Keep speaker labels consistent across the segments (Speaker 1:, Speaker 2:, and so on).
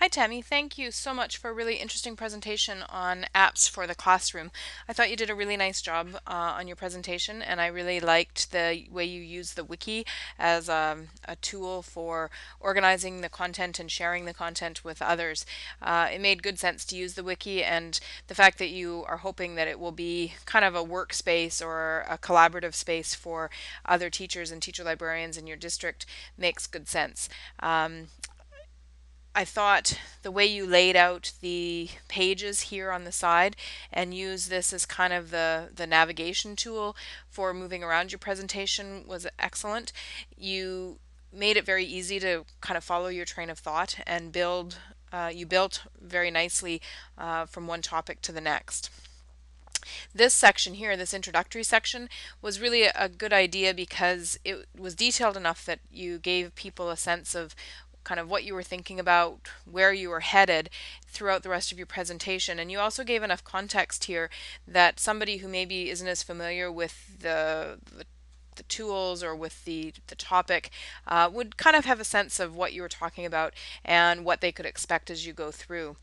Speaker 1: Hi Tammy, thank you so much for a really interesting presentation on apps for the classroom. I thought you did a really nice job on your presentation, and I really liked the way you used the wiki as a tool for organizing the content and sharing the content with others. It made good sense to use the wiki, and the fact that you are hoping that it will be kind of a workspace or a collaborative space for other teachers and teacher librarians in your district makes good sense. I thought the way you laid out the pages here on the side and use this as kind of the navigation tool for moving around your presentation was excellent. You made it very easy to kind of follow your train of thought and you built very nicely from one topic to the next. This section here, this introductory section, was really a good idea because it was detailed enough that you gave people a sense of kind of what you were thinking about, where you were headed throughout the rest of your presentation. And you also gave enough context here that somebody who maybe isn't as familiar with the tools or with the topic would kind of have a sense of what you were talking about and what they could expect as you go through.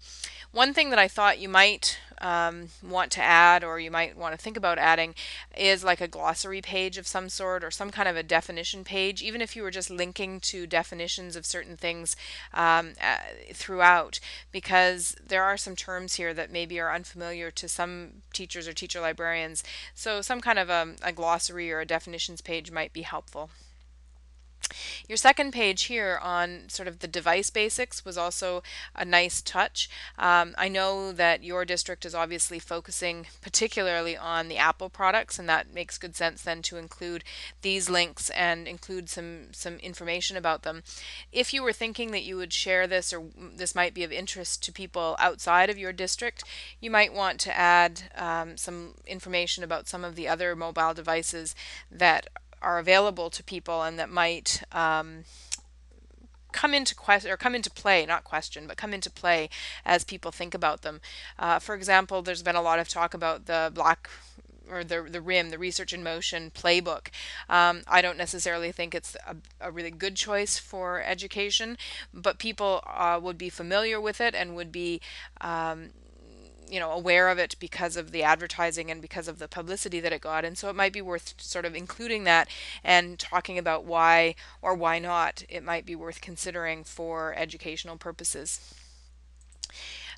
Speaker 1: One thing that I thought you might want to add, or you might want to think about adding, is like a glossary page of some sort or some kind of a definition page, even if you were just linking to definitions of certain things throughout, because there are some terms here that maybe are unfamiliar to some teachers or teacher librarians. So some kind of a glossary or a definitions page might be helpful. Your second page here on sort of the device basics was also a nice touch. I know that your district is obviously focusing particularly on the Apple products, and that makes good sense then to include these links and include some information about them. If you were thinking that you would share this, or this might be of interest to people outside of your district, you might want to add some information about some of the other mobile devices that are available to people and that might come into question or come into play, not question, but come into play as people think about them. For example, there's been a lot of talk about the black or the RIM, the Research in Motion playbook. I don't necessarily think it's a really good choice for education, but people would be familiar with it and would be aware of it because of the advertising and because of the publicity that it got. And so it might be worth sort of including that and talking about why or why not it might be worth considering for educational purposes.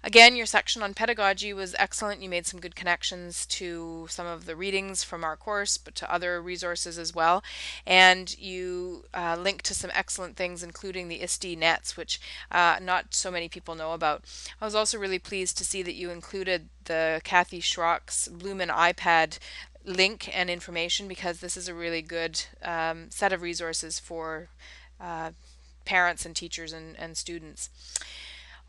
Speaker 1: Again, your section on pedagogy was excellent. You made some good connections to some of the readings from our course, but to other resources as well. And you linked to some excellent things, including the ISTE nets, which not so many people know about. I was also really pleased to see that you included the Kathy Schrock's Blumen iPad link and information, because this is a really good set of resources for parents and teachers and students.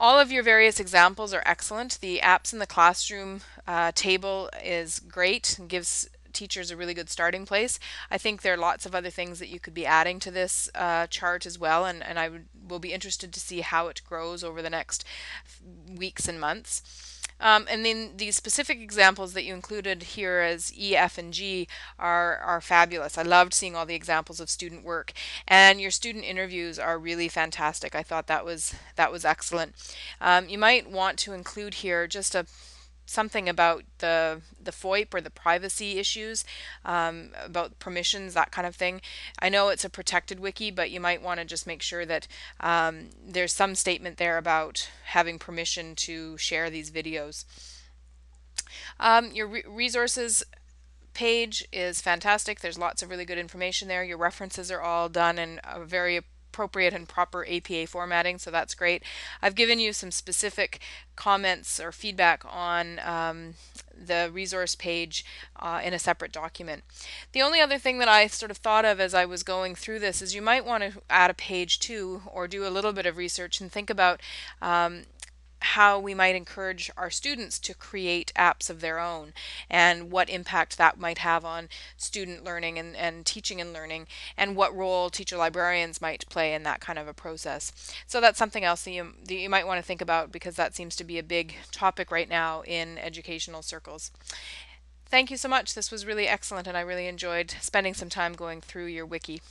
Speaker 1: All of your various examples are excellent. The apps in the classroom table is great and gives teachers a really good starting place. I think there are lots of other things that you could be adding to this chart as well, and will be interested to see how it grows over the next weeks and months. And then the specific examples that you included here as E, F, and G are fabulous. I loved seeing all the examples of student work, and your student interviews are really fantastic. I thought that was excellent. You might want to include here just something about the FOIP or the privacy issues, about permissions, that kind of thing. I know it's a protected wiki, but you might want to just make sure that there's some statement there about having permission to share these videos. Your resources page is fantastic. There's lots of really good information there. Your references are all done in a very appropriate and proper APA formatting, so that's great. I've given you some specific comments or feedback on the resource page in a separate document. The only other thing that I sort of thought of as I was going through this is you might want to add a page too, or do a little bit of research and think about how we might encourage our students to create apps of their own and what impact that might have on student learning and teaching and learning, and what role teacher librarians might play in that kind of a process. So that's something else that you might want to think about, because that seems to be a big topic right now in educational circles. Thank you so much. This was really excellent, and I really enjoyed spending some time going through your wiki.